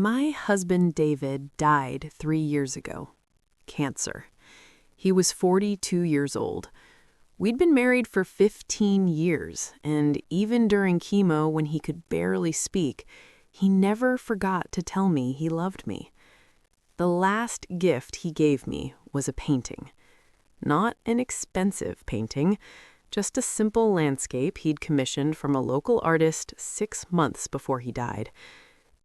My husband David died 3 years ago. Cancer. He was 42 years old. We'd been married for 15 years, and even during chemo when he could barely speak, he never forgot to tell me he loved me. The last gift he gave me was a painting. Not an expensive painting, just a simple landscape he'd commissioned from a local artist 6 months before he died.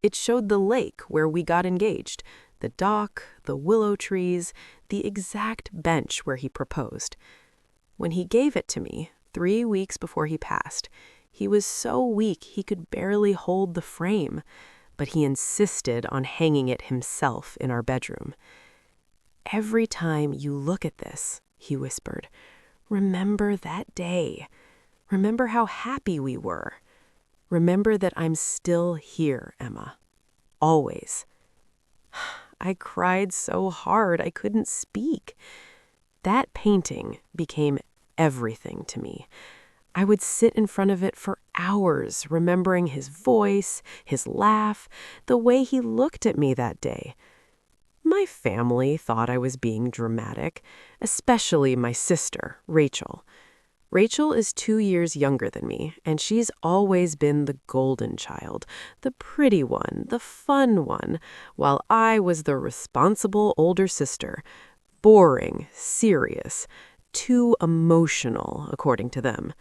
It showed the lake where we got engaged, the dock, the willow trees, the exact bench where he proposed. When he gave it to me, 3 weeks before he passed, he was so weak he could barely hold the frame, but he insisted on hanging it himself in our bedroom. "Every time you look at this," he whispered, "remember that day. Remember how happy we were. Remember that I'm still here, Emma. Always." I cried so hard I couldn't speak. That painting became everything to me. I would sit in front of it for hours, remembering his voice, his laugh, the way he looked at me that day. My family thought I was being dramatic, especially my sister, Rachel. Rachel is 2 years younger than me, and she's always been the golden child, the pretty one, the fun one, while I was the responsible older sister, boring, serious, too emotional, according to them.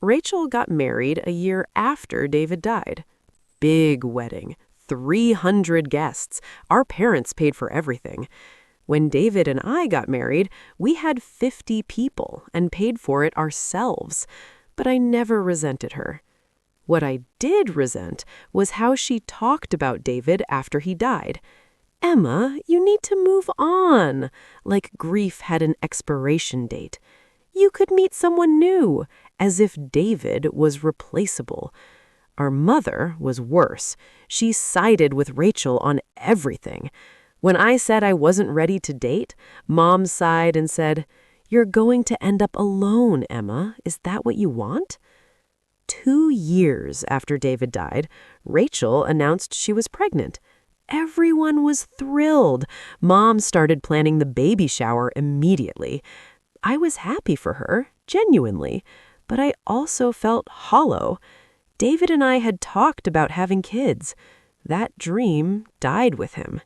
Rachel got married a year after David died. Big wedding, 300 guests. Our parents paid for everything. When David and I got married, we had 50 people and paid for it ourselves, but I never resented her. What I did resent was how she talked about David after he died. "Emma, you need to move on," like grief had an expiration date. "You could meet someone new," as if David was replaceable. Our mother was worse. She sided with Rachel on everything. When I said I wasn't ready to date, Mom sighed and said, "You're going to end up alone, Emma. Is that what you want?" 2 years after David died, Rachel announced she was pregnant. Everyone was thrilled. Mom started planning the baby shower immediately. I was happy for her, genuinely, but I also felt hollow. David and I had talked about having kids. That dream died with him.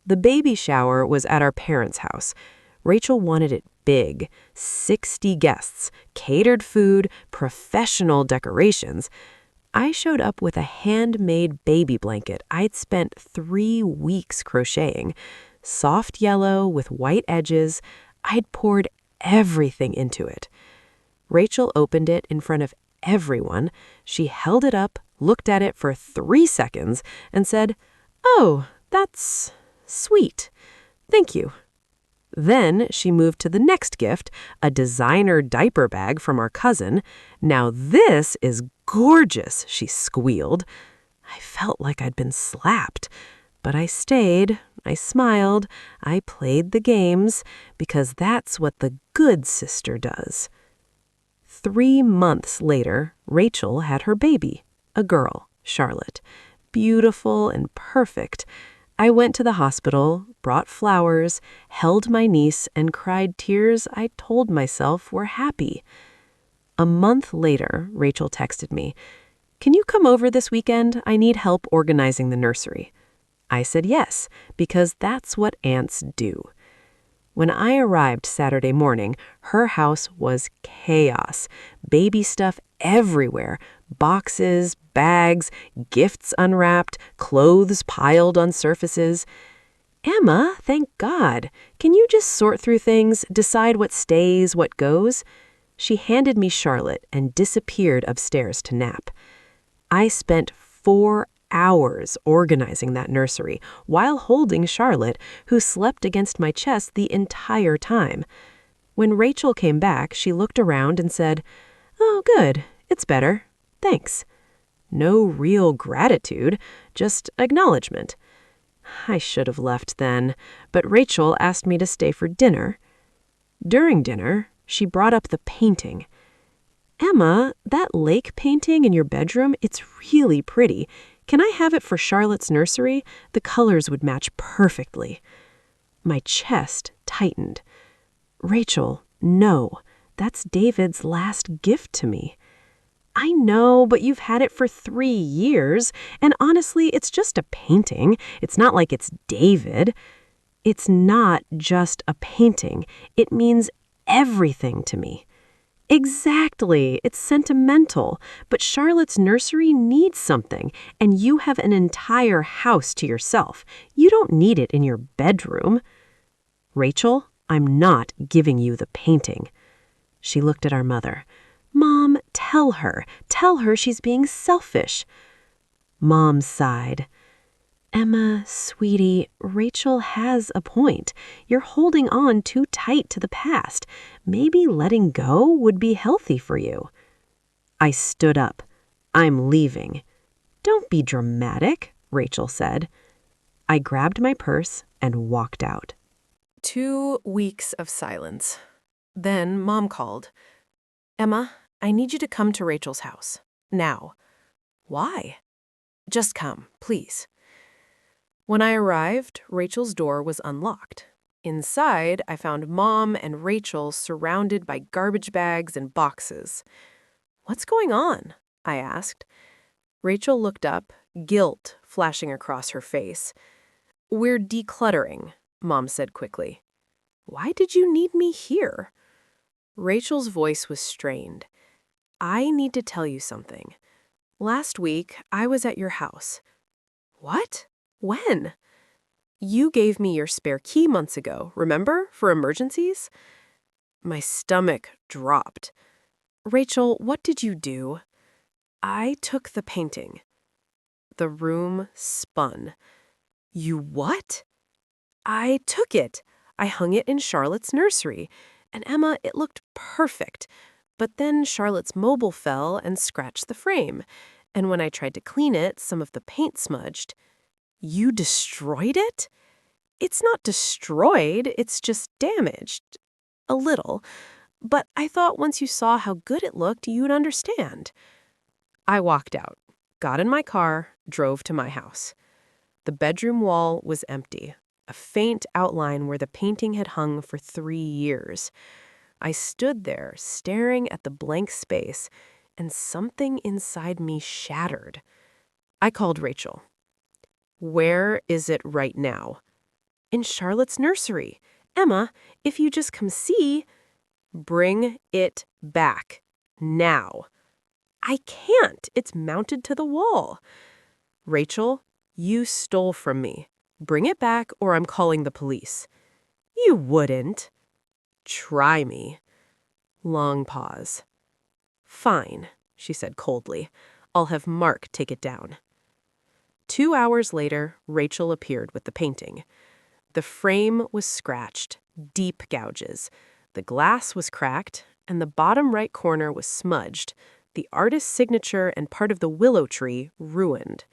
The baby shower was at our parents' house. Rachel wanted it big, 60 guests, catered food, professional decorations. I showed up with a handmade baby blanket I'd spent 3 weeks crocheting. Soft yellow with white edges. I'd poured everything into it. Rachel opened it in front of everyone. She held it up, looked at it for 3 seconds, and said, "Oh, that's sweet. Thank you." Then she moved to the next gift, a designer diaper bag from our cousin. "Now this is gorgeous," she squealed. I felt like I'd been slapped, but I stayed, I smiled, I played the games, because that's what the good sister does. 3 months later, Rachel had her baby, a girl, Charlotte. Beautiful and perfect. I went to the hospital, brought flowers, held my niece, and cried tears I told myself were happy. A month later, Rachel texted me, "Can you come over this weekend? I need help organizing the nursery." I said yes, because that's what aunts do. When I arrived Saturday morning, her house was chaos. Baby stuff everywhere. Boxes, bags, gifts unwrapped, clothes piled on surfaces. "Emma, thank God. Can you just sort through things, decide what stays, what goes?" She handed me Charlotte and disappeared upstairs to nap. I spent 4 hours organizing that nursery while holding Charlotte, who slept against my chest the entire time. When Rachel came back, she looked around and said, "Oh, good. It's better. Thanks." No real gratitude, just acknowledgement. I should have left then, but Rachel asked me to stay for dinner. During dinner, she brought up the painting. "Emma, that lake painting in your bedroom, it's really pretty. Can I have it for Charlotte's nursery? The colors would match perfectly. My chest tightened. Rachel, no. That's David's last gift to me. I know, but you've had it for 3 years, and honestly, it's just a painting. It's not like it's David. It's not just a painting. It means everything to me. Exactly. It's sentimental. But Charlotte's nursery needs something, and you have an entire house to yourself. You don't need it in your bedroom. Rachel, I'm not giving you the painting. She looked at our mother. Mom, tell her. Tell her she's being selfish. Mom sighed. Emma, sweetie, Rachel has a point. You're holding on too tight to the past. Maybe letting go would be healthy for you. I stood up. I'm leaving. Don't be dramatic, Rachel said. I grabbed my purse and walked out. 2 weeks of silence. Then Mom called. Emma, I need you to come to Rachel's house. Now. Why? Just come, please. When I arrived, Rachel's door was unlocked. Inside, I found Mom and Rachel surrounded by garbage bags and boxes. What's going on? I asked. Rachel looked up, guilt flashing across her face. We're decluttering, Mom said quickly. Why did you need me here? Rachel's voice was strained. I need to tell you something. Last week, I was at your house. What? When? You gave me your spare key months ago, remember, for emergencies? My stomach dropped. Rachel, what did you do? I took the painting. The room spun. You what? I took it. I hung it in Charlotte's nursery. And Emma, it looked perfect. But then Charlotte's mobile fell and scratched the frame. And when I tried to clean it, some of the paint smudged. You destroyed it? It's not destroyed, it's just damaged. A little. But I thought once you saw how good it looked, you'd understand. I walked out, got in my car, drove to my house. The bedroom wall was empty, a faint outline where the painting had hung for 3 years. I stood there, staring at the blank space, and something inside me shattered. I called Rachel. Where is it right now? In Charlotte's nursery. Emma, if you just come see. Bring it back. Now. I can't. It's mounted to the wall. Rachel, you stole from me. Bring it back or I'm calling the police. You wouldn't. Try me. Long pause. Fine, she said coldly. I'll have Mark take it down. 2 hours later, Rachel appeared with the painting. The frame was scratched, deep gouges. The glass was cracked, and the bottom right corner was smudged, the artist's signature and part of the willow tree ruined.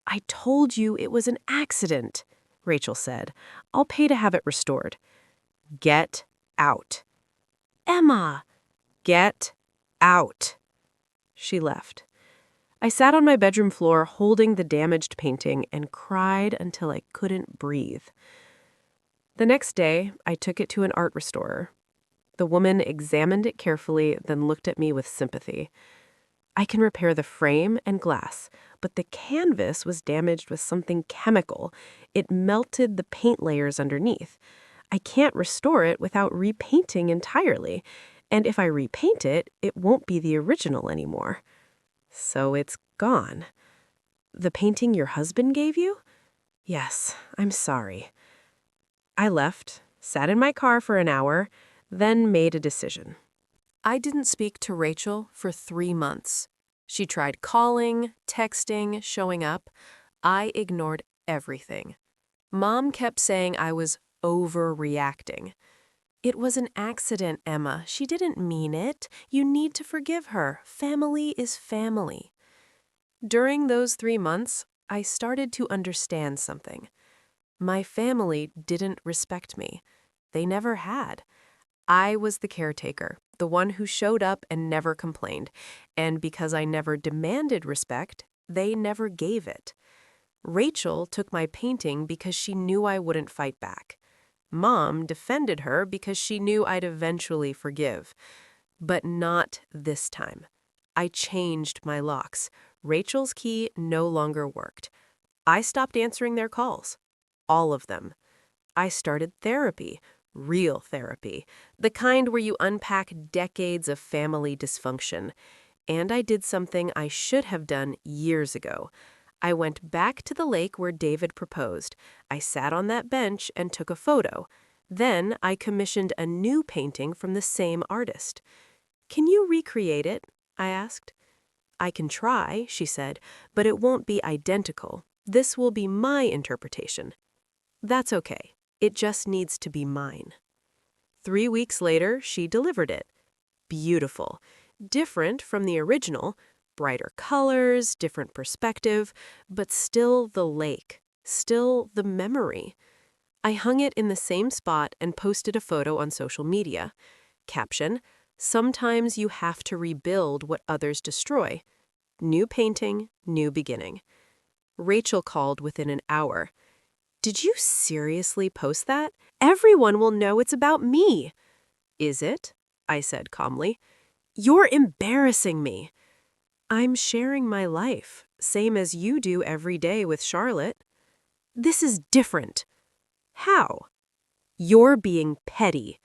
I told you it was an accident, Rachel said. I'll pay to have it restored. Get out. Emma! Get out. She left. I sat on my bedroom floor holding the damaged painting and cried until I couldn't breathe. The next day, I took it to an art restorer. The woman examined it carefully, then looked at me with sympathy. I can repair the frame and glass, but the canvas was damaged with something chemical. It melted the paint layers underneath. I can't restore it without repainting entirely, and if I repaint it, it won't be the original anymore. So it's gone. The painting your husband gave you? Yes, I'm sorry. I left, sat in my car for an hour, then made a decision. I didn't speak to Rachel for 3 months. She tried calling, texting, showing up. I ignored everything. Mom kept saying I was overreacting. It was an accident, Emma. She didn't mean it. You need to forgive her. Family is family. During those 3 months, I started to understand something. My family didn't respect me. They never had. I was the caretaker, the one who showed up and never complained. And because I never demanded respect, They never gave it. Rachel took my painting because she knew I wouldn't fight back. Mom defended her because she knew I'd eventually forgive. But not this time. I changed my locks. Rachel's key no longer worked. I stopped answering their calls. All of them. I started therapy. Real therapy. The kind where you unpack decades of family dysfunction. And I did something I should have done years ago. I went back to the lake where David proposed. I sat on that bench and took a photo. Then I commissioned a new painting from the same artist. "Can you recreate it?" I asked. "I can try," she said, "but it won't be identical. This will be my interpretation." "That's okay. It just needs to be mine." 3 weeks later, she delivered it. Beautiful. Different from the original. Brighter colors, different perspective, but still the lake, still the memory. I hung it in the same spot and posted a photo on social media. Caption: "Sometimes you have to rebuild what others destroy. New painting, new beginning." Rachel called within an hour. "Did you seriously post that? Everyone will know it's about me." "Is it?" I said calmly. "You're embarrassing me." "I'm sharing my life, same as you do every day with Charlotte." "This is different." "How?" "You're being petty."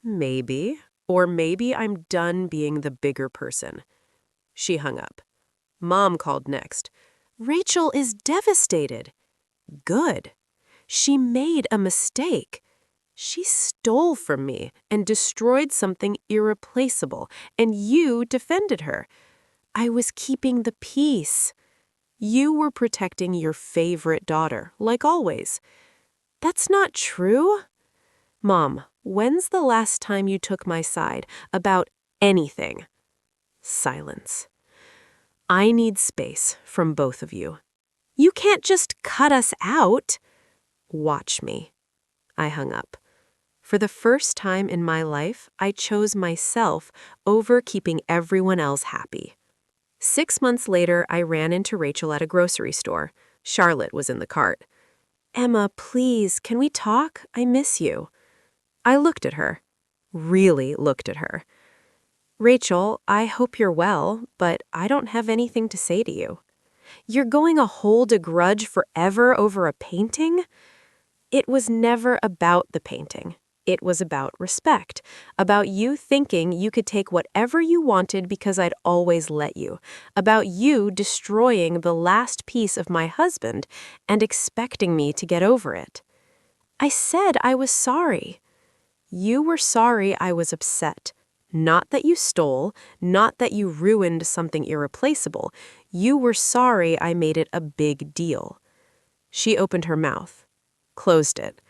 "Maybe. Or maybe I'm done being the bigger person." She hung up. Mom called next. "Rachel is devastated." "Good. She made a mistake. She stole from me and destroyed something irreplaceable, and you defended her. I was keeping the peace. You were protecting your favorite daughter, like always." "That's not true." "Mom, when's the last time you took my side about anything?" Silence. "I need space from both of you." "You can't just cut us out." "Watch me." I hung up. For the first time in my life, I chose myself over keeping everyone else happy. 6 months later, I ran into Rachel at a grocery store. Charlotte was in the cart. "Emma, please, can we talk? I miss you." I looked at her. Really looked at her. "Rachel, I hope you're well, but I don't have anything to say to you." "You're going to hold a grudge forever over a painting?" "It was never about the painting. It was about respect, about you thinking you could take whatever you wanted because I'd always let you, about you destroying the last piece of my husband and expecting me to get over it." "I said I was sorry." "You were sorry I was upset. Not that you stole, not that you ruined something irreplaceable. You were sorry I made it a big deal." She opened her mouth, closed it.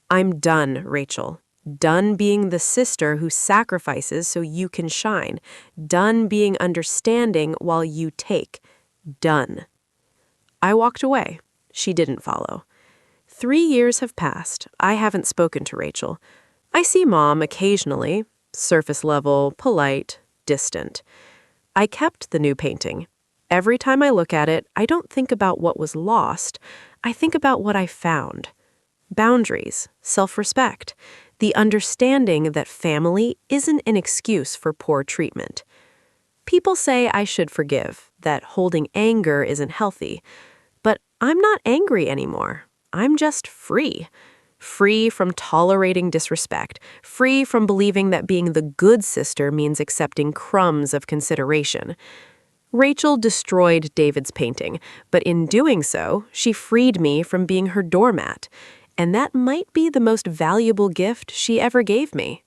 "I'm done, Rachel. Done being the sister who sacrifices so you can shine. Done being understanding while you take. Done." I walked away. She didn't follow. 3 years have passed. I haven't spoken to Rachel. I see Mom occasionally, surface level, polite, distant. I kept the new painting. Every time I look at it, I don't think about what was lost. I think about what I found. Boundaries, self-respect, the understanding that family isn't an excuse for poor treatment. People say I should forgive, that holding anger isn't healthy. But I'm not angry anymore. I'm just free. Free from tolerating disrespect. Free from believing that being the good sister means accepting crumbs of consideration. Rachel destroyed David's painting, but in doing so, she freed me from being her doormat. And that might be the most valuable gift she ever gave me.